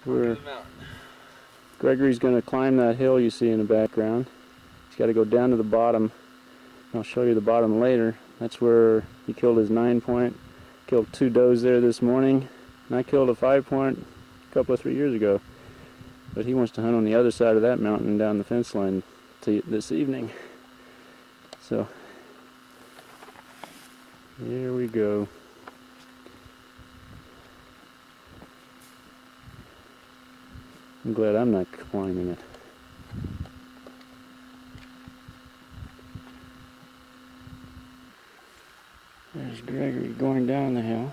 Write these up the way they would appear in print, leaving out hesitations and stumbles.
We're Gregory's going to climb that hill you see in the background. He's got to go down to the bottom. I'll show you the bottom later. That's where he killed his 9-point. Killed 2 does there this morning. And I killed a 5-point a couple of 3 years ago. But he wants to hunt on the other side of that mountain down the fence line this evening. So, here we go. I'm glad I'm not climbing it. There's Gregory going down the hill.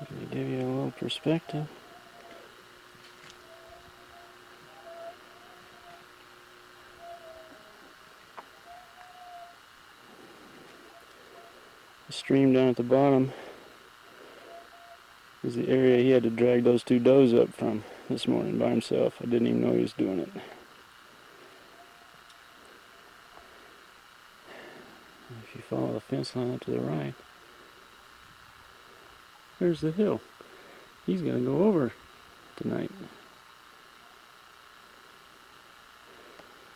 Let me give you a little perspective. The stream down at the bottom is the area he had to drag those 2 does up from this morning by himself. I didn't even know he was doing it. If you follow the fence line up to the right, there's the hill. He's going to go over tonight.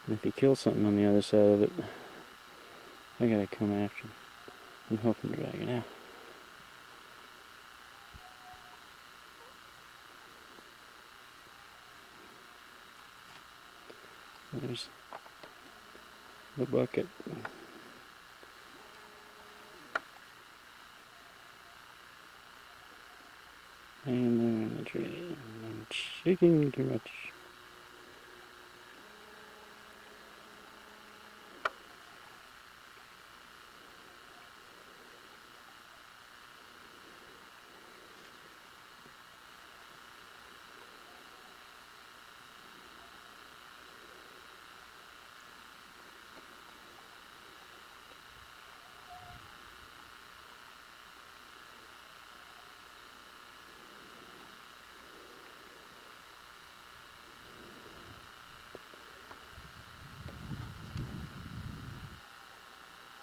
And if he kills something on the other side of it, I got to come after him and help him drag it out. There's the bucket. And there in the tree. I'm shaking too much.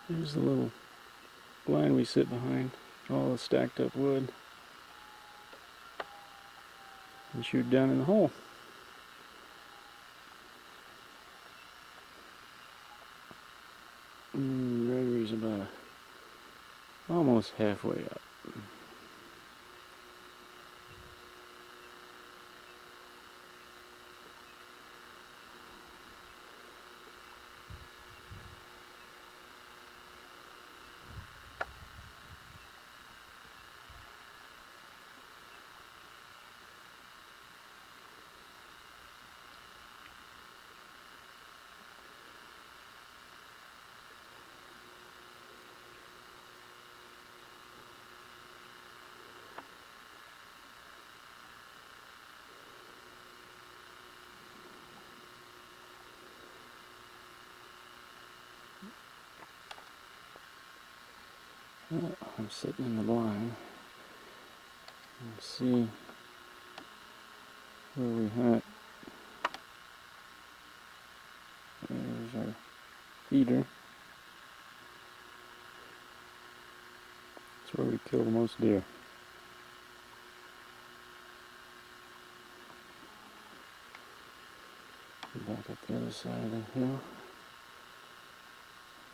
There's the little blind we sit behind, all the stacked up wood, and shoot down in the hole. Gregory's about almost halfway up. Well, I'm sitting in the blind. Let's see where we hunt. There's our feeder. That's where we kill the most deer. Back up the other side of the hill.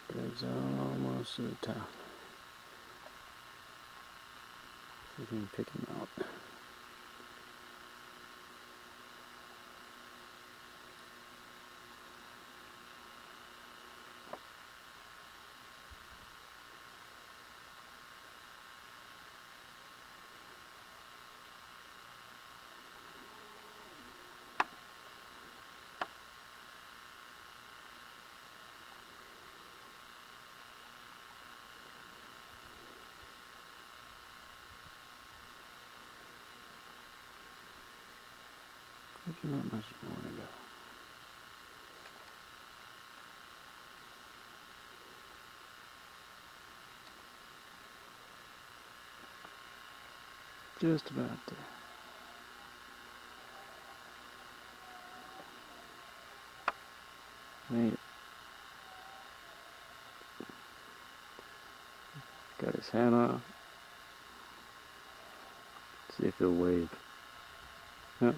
Greg's almost to the top. See if we can pick him out. There's not much more to go. Just about there. Made it. Got his hand up. See if he'll wave. Yep.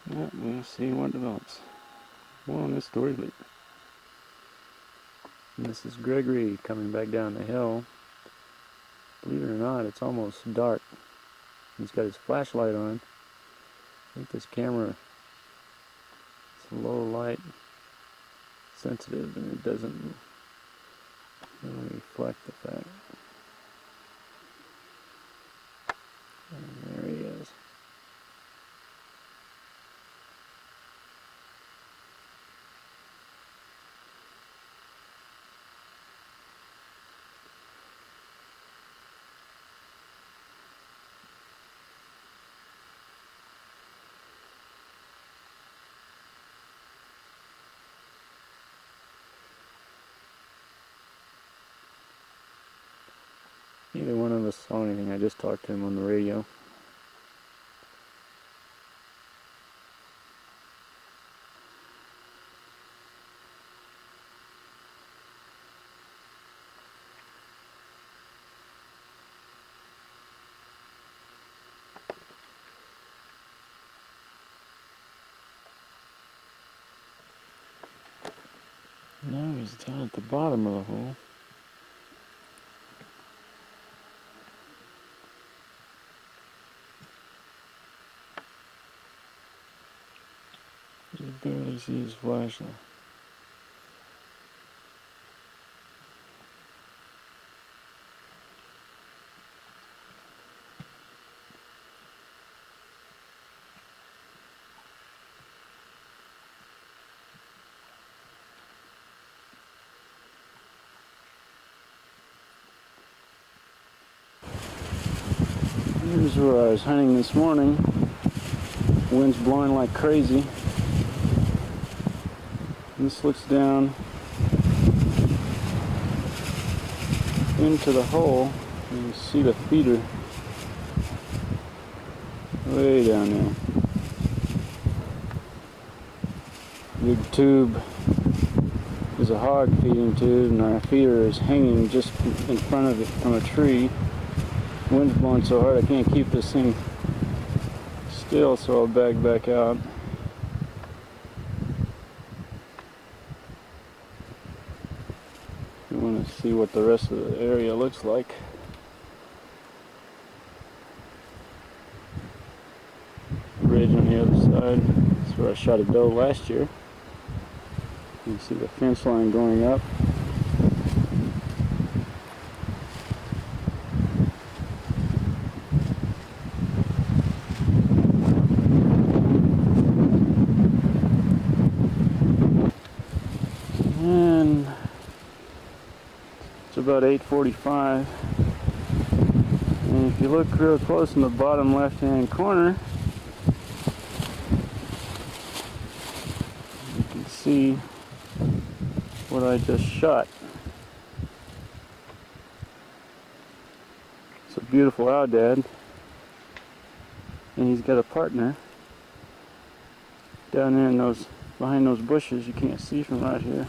Yep, we'll see what develops. More on this story later. And this is Gregory coming back down the hill. Believe it or not, it's almost dark. He's got his flashlight on. I think this camera is low light sensitive and it doesn't really reflect the fact. And there he is. Neither one of us saw anything. I just talked to him on the radio. Now he's down at the bottom of the hole. You barely see his flashlight. Here's where I was hunting this morning. Wind's blowing like crazy. This looks down into the hole, and you see the feeder way down there. Big tube is a hog feeding tube, and our feeder is hanging just in front of it from a tree. Wind's blowing so hard I can't keep this thing still, so I'll back out. You want to see what the rest of the area looks like. Bridge on the other side. That's where I shot a doe last year. You can see the fence line going up. And it's about 8:45. And if you look real close in the bottom left-hand corner, you can see what I just shot. It's a beautiful oudad, and he's got a partner down there in those, behind those bushes you can't see from right here.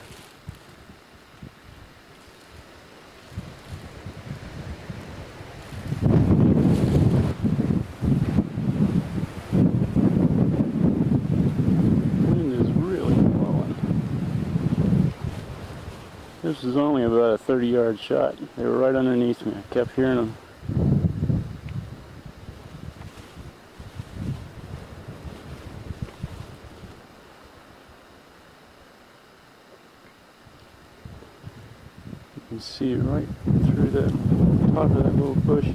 This was only about a 30-yard shot. They were right underneath me. I kept hearing them. You can see right through the top of that little bush.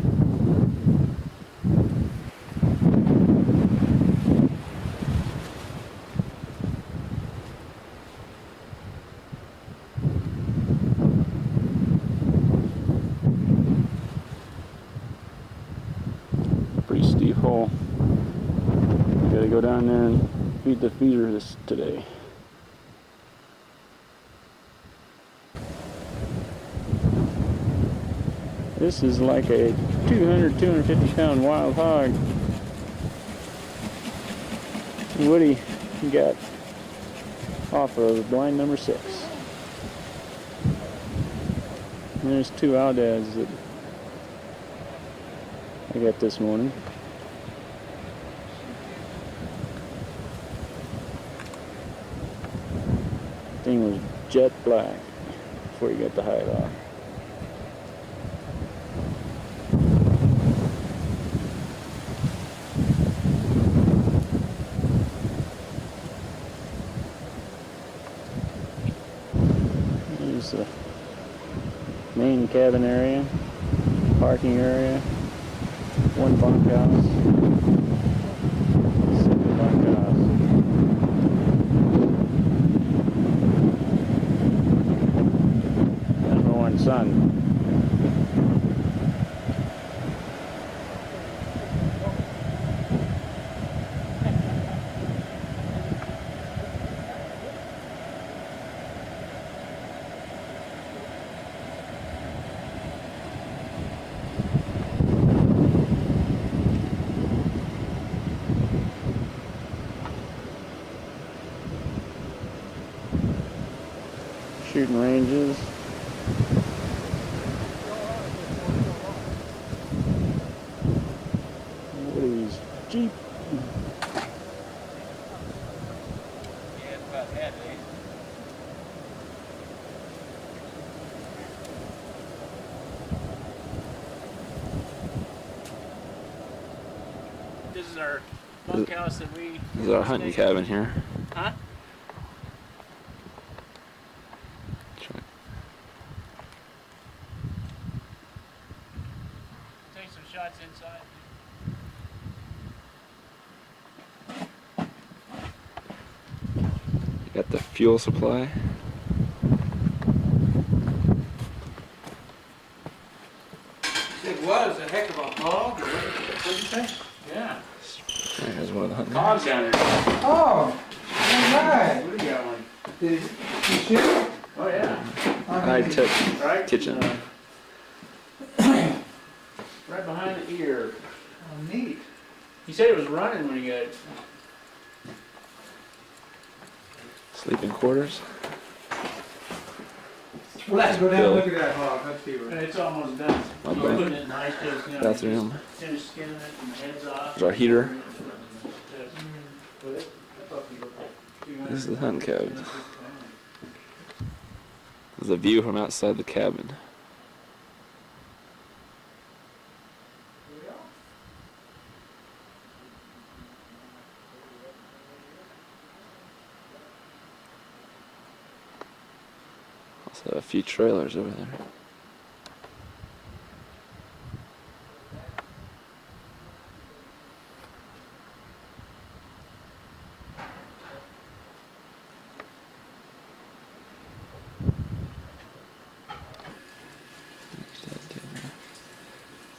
go down there and feed the feeder this today. This is like a 250 pound wild hog. Woody got off of blind number 6. And there's 2 Aldads that I got this morning. Thing was jet black before he got the hide off. Here's the main cabin area, parking area, 1 bunkhouse, single bunkhouse. Number 1 son. Shooting ranges. Woody's Jeep. Yeah, it's about that, eh? This is our bunkhouse that we... This is our hunting cabin here. Huh? Take some shots inside. Got the fuel supply. It was a heck of a hog. What did you say? Yeah. There's one of the hunting. Hogs down there. Oh, alright. What do you got one? Did you shoot? Oh yeah. High tech Right? kitchen. Right behind the ear. Oh, neat. He said it was running when he got it. Sleeping quarters. Well, let's go down and look at that hog. Let's see what. It's almost done. Okay. We're putting it nice, just, you know, Bathroom. finish skinning it and the heads off. There's our heater. With it. I thought you looked like This is the hunting cabin. There's a view from outside the cabin. Also a few trailers over there.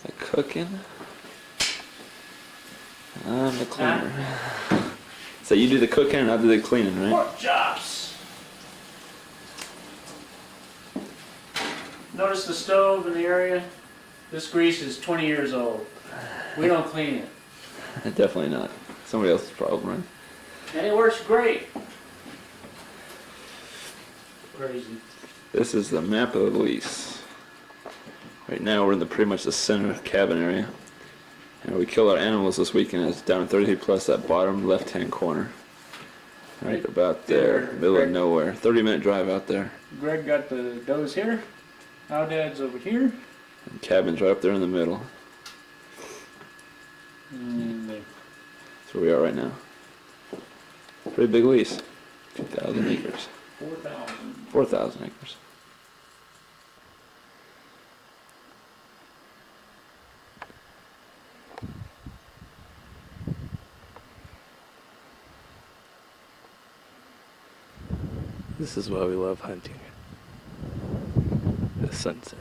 The cooking. I'm the cleaner. So you do the cooking and I do the cleaning, right? pork chops. Notice the stove in the area? This grease is 20 years old. We don't clean it. Definitely not. Somebody else's problem, right? And it works great. Crazy. This is the map of the lease. Right now we're in pretty much the center cabin area. And we killed our animals this weekend. It's down 30 plus that bottom left-hand corner. Right about there, middle of nowhere. 30-minute drive out there. Greg got the does here. Our dad's over here. And cabin's right up there in the middle. And That's where we are right now. Pretty big lease. 2,000 acres. 4,000. 4,000 acres. This is why we love hunting. The sunset.